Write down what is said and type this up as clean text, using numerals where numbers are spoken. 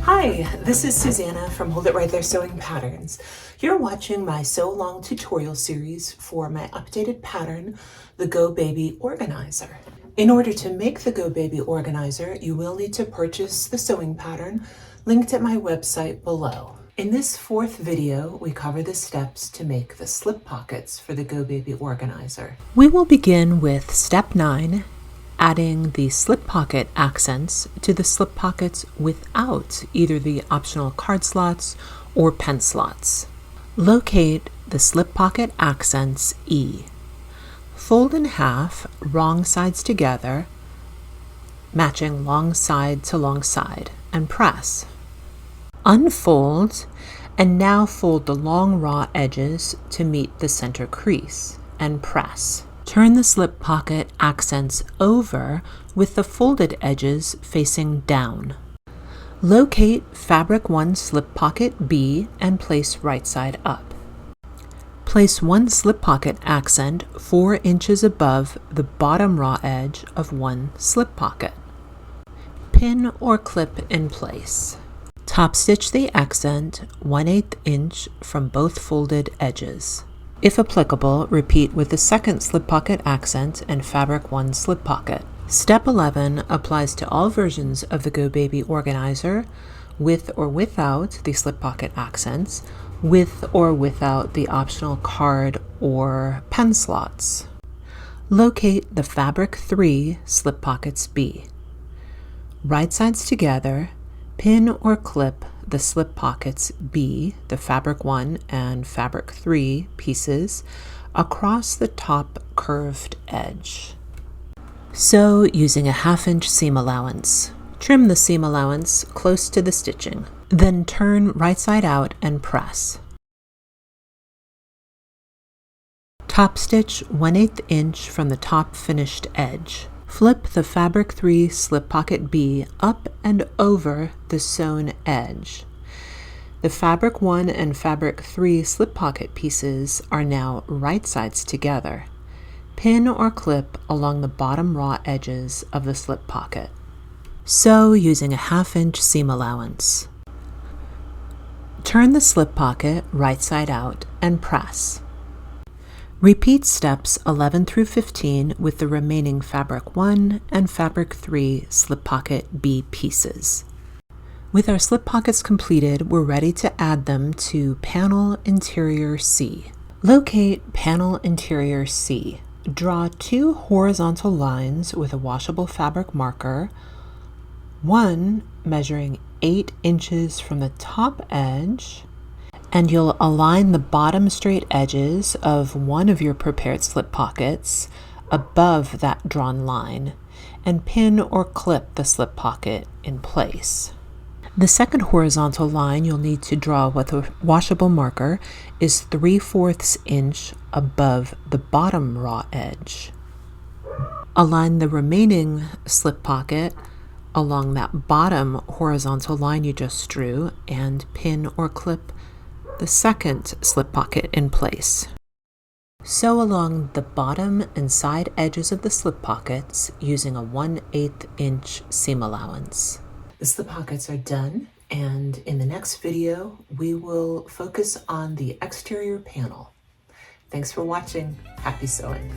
Hi, this is Susanna from Hold It Right There Sewing Patterns. You're watching my Sew Along tutorial series for my updated pattern, the Go Baby Organizer. In order to make the Go Baby Organizer, you will need to purchase the sewing pattern linked at my website below. In this fourth video, we cover the steps to make the slip pockets for the Go Baby Organizer. We will begin with step 9, adding the slip pocket accents to the slip pockets without either the optional card slots or pen slots. Locate the slip pocket accents E. Fold in half, wrong sides together, matching long side to long side, and press. Unfold, and now fold the long raw edges to meet the center crease, and press. Turn the slip pocket accents over with the folded edges facing down. Locate fabric 1 slip pocket B and place right side up. Place 1 slip pocket accent 4 inches above the bottom raw edge of 1 slip pocket. Pin or clip in place. Top stitch the accent 1/8 inch from both folded edges. If applicable, repeat with the second slip pocket accent and fabric 1 slip pocket. Step 11 applies to all versions of the Go Baby Organizer, with or without the slip pocket accents, with or without the optional card or pen slots. Locate the fabric 3 slip pockets B. Right sides together, pin or clip the slip pockets B, the fabric 1 and fabric 3 pieces, across the top curved edge. Sew using a 1/2 inch seam allowance. Trim the seam allowance close to the stitching. Then turn right side out and press. Top stitch 1/8 inch from the top finished edge. Flip the fabric 3 slip pocket B up and over the sewn edge. The fabric 1 and fabric 3 slip pocket pieces are now right sides together. Pin or clip along the bottom raw edges of the slip pocket. Sew using a 1/2 inch seam allowance. Turn the slip pocket right side out and press. Repeat steps 11 through 15 with the remaining fabric 1 and fabric 3 slip pocket B pieces. With our slip pockets completed, we're ready to add them to panel interior C. Locate panel interior C. Draw 2 horizontal lines with a washable fabric marker, one measuring 8 inches from the top edge, and you'll align the bottom straight edges of one of your prepared slip pockets above that drawn line, and pin or clip the slip pocket in place. The second horizontal line you'll need to draw with a washable marker is 3/4 inch above the bottom raw edge. Align the remaining slip pocket along that bottom horizontal line you just drew and pin or clip the second slip pocket in place. Sew along the bottom and side edges of the slip pockets using a 1/8 inch seam allowance. The slip pockets are done, and in the next video, we will focus on the exterior panel. Thanks for watching. Happy sewing.